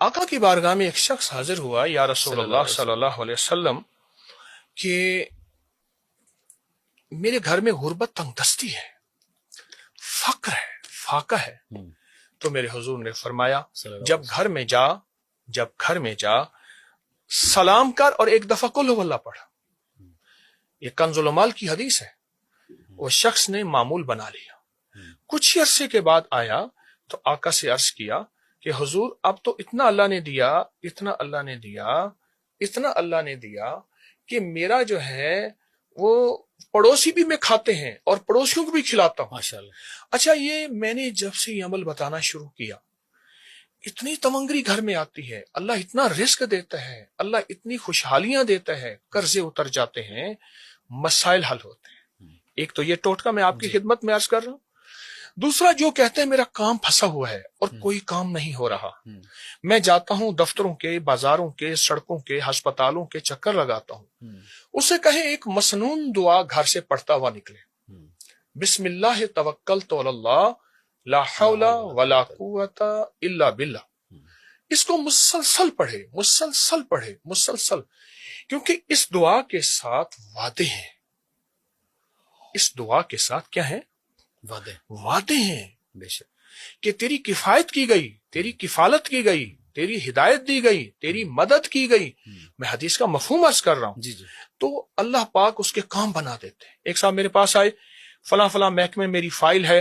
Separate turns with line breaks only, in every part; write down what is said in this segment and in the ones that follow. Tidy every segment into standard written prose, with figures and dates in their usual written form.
आका की बारगाह में एक शख्स हाजिर हुआ, या रसूलुल्लाह सल्लल्लाहु अलैहि वसल्लम कि मेरे घर में गुर्बत तंगदस्ती है, फक्र है, फाका है। तो मेरे हुजूर ने फरमाया, जब घर में जा सलाम कर और एक दफा कुल हुवल्लाह पढ़। ये कंजुल माल की हदीस है। वो शख्स ने मामूल बना लिया। कुछ ही अरसे के बाद आया तो आका से अर्ज किया कि हुजूर अब तो इतना अल्लाह ने दिया, इतना अल्लाह ने दिया, इतना अल्लाह ने दिया कि मेरा जो है वो पड़ोसी भी मैं खाते हैं और पड़ोसियों को भी खिलाता हूं। माशाअल्लाह। अच्छा, ये मैंने जब से ये अमल बताना शुरू किया, इतनी तमंगरी घर में आती है, अल्लाह इतना रिस्क देता है, अल्लाह इतनी खुशहालियां देता है, कर्जे उतर जाते हैं, मसाइल हल होते हैं। एक तो ये टोटका मैं आपकी खिदमत में अर्ज कर रहा हूं। दूसरा, जो कहते हैं मेरा काम फंसा हुआ है और कोई काम नहीं हो रहा, मैं जाता हूं दफ्तरों के, बाजारों के, सड़कों के, अस्पतालों के चक्कर लगाता हूं, उसे कहे एक मसनून दुआ घर से पढ़ता हुआ निकले, बिस्मिल्लाह तवक्कलतु अलल्लाह ला हौला वला कुव्वता इल्ला बिल्लाह। इसको मुसलसल पढ़े, मुसलसल, क्योंकि इस दुआ के साथ वादे हैं। इस दुआ के साथ क्या है? वादे हैं बेशक, कि तेरी किफायत की गई, तेरी किफालत की गई, तेरी हिदायत दी गई, तेरी मदद की गई। मैं हदीस का मफहूम अर्ज कर रहा हूं। जी जी। तो अल्लाह पाक उसके काम बना देते हैं। एक साहब मेरे पास आए, फला फला महकमे मेरी फाइल है,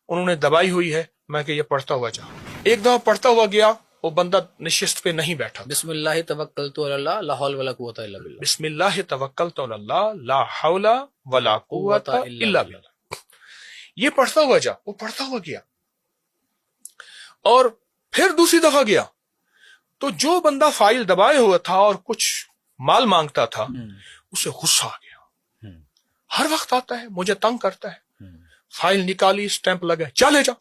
उन्होंने दबाई हुई है, मैं कि ये पढ़ता हुआ जा। एक दफा पढ़ता हुआ गया, वो बंदा निशिस्त पे नहीं बैठा। बिस्मिल्लाह तवक्कलतु अलल्लाह ला हौला वला कुव्वता इल्ला बिल्लाह। बिस्मिल्लाह तवक्कलतु अलल्लाह ला हौला वला कुव्वता इल्ला बिल्लाह। ये पढ़ता हुआ जा, वो पढ़ता हुआ गया, और फिर दूसरी दफा गया तो जो बंदा फाइल दबाए हुआ था और कुछ माल मांगता था, उसे गुस्सा आ गया। हर वक्त आता है, मुझे तंग करता है। फाइल निकाली, स्टैंप लगा, चले जा।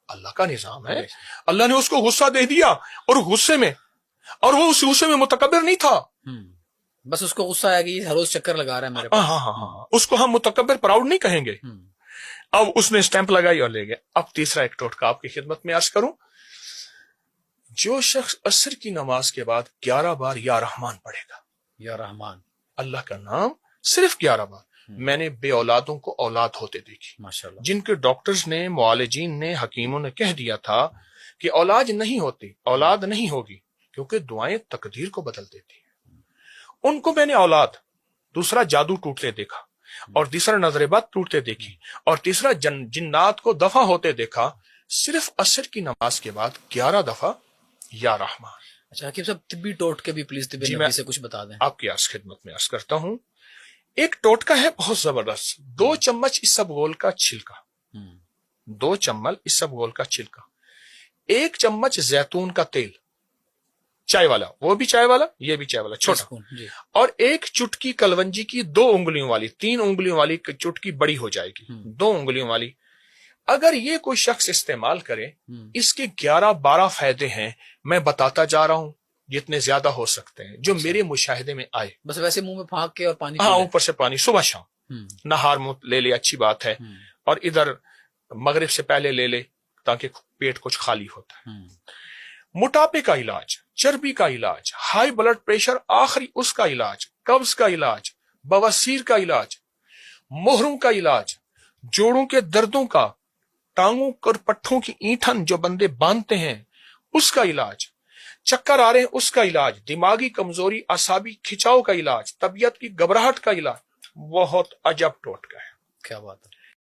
अल्लाह का निजाम है। अल्लाह ने उसको गुस्सा दे दिया, और गुस्से में, और वो उस गुस्से में मुतकब्बिर नहीं था, बस उसको गुस्सा आया कि हर रोज चक्कर लगा रहा है मेरे पास। हाँ, उसको हम मुतकब्बिर प्राउड नहीं कहेंगे। अब उसने स्टैंप लगाई और ले गया। अब तीसरा एक टोटका आपकी खिदमत में अर्ज करूं। जो शख्स असर की नमाज के बाद 11 बार या रहमान पढ़ेगा, या रहमान अल्लाह का नाम सिर्फ 11 बार, मैंने बे औलादों को औलाद होते देखी माशाअल्लाह, जिनके डॉक्टर्स ने, मुआलिजीन ने, हकीमों ने कह दिया था कि औलाद नहीं होती, औलाद नहीं होगी, क्योंकि दुआएं तकदीर को बदल देती हैं। उनको मैंने औलाद, दूसरा जादू टूटते देखा, और तीसरा नजरेबात टूटते देखी, और तीसरा जिन्नात को दफा होते देखा, सिर्फ असर की नमाज के बाद 11 दफा या रहमान। अच्छा हकीम साहब, तिब्बी टोटके भी प्लीज तिब्बी नबी से कुछ बता दें। आपकी अर्ज खिदमत में अर्ज करता हूं। एक टोटका है बहुत जबरदस्त। 2 चम्मच इसबगोल का छिलका, 2 चम्मच इसबगोल का छिलका, 1 चम्मच जैतून का तेल, चाय वाला, वो भी चाय वाला, ये भी चाय वाला छोटा, और 1 चुटकी कलवंजी की 2 उंगलियों वाली, 3 उंगलियों वाली चुटकी बड़ी हो जाएगी, 2 उंगलियों वाली। अगर ये कोई शख्स इस्तेमाल करे, इसके 11-12 फायदे हैं। मैं बताता जा रहा हूं, जितने ज्यादा हो सकते हैं, जो मेरे मुशाहिदे में आए। बस वैसे मुंह में फाँक के और पानी, हाँ, ऊपर से पानी, सुबह शाम, नहार मुंह ले ले, अच्छी बात है, और इधर मगरिब से पहले ले ले, ताकि पेट कुछ खाली होता है। मोटापे का इलाज, चर्बी का इलाज, हाई ब्लड प्रेशर आखिरी उसका इलाज, कब्ज का इलाज, बवासीर का इलाज, मोहरों का इलाज, जोड़ों के दर्दों का, टांगों और पट्ठों की ईंठन जो बंदे बांधते हैं उसका इलाज, चक्कर आ रहे हैं उसका इलाज, दिमागी कमजोरी, असाबी खिंचाव का इलाज, तबीयत की घबराहट का इलाज। बहुत अजब टोटका है। क्या बात है।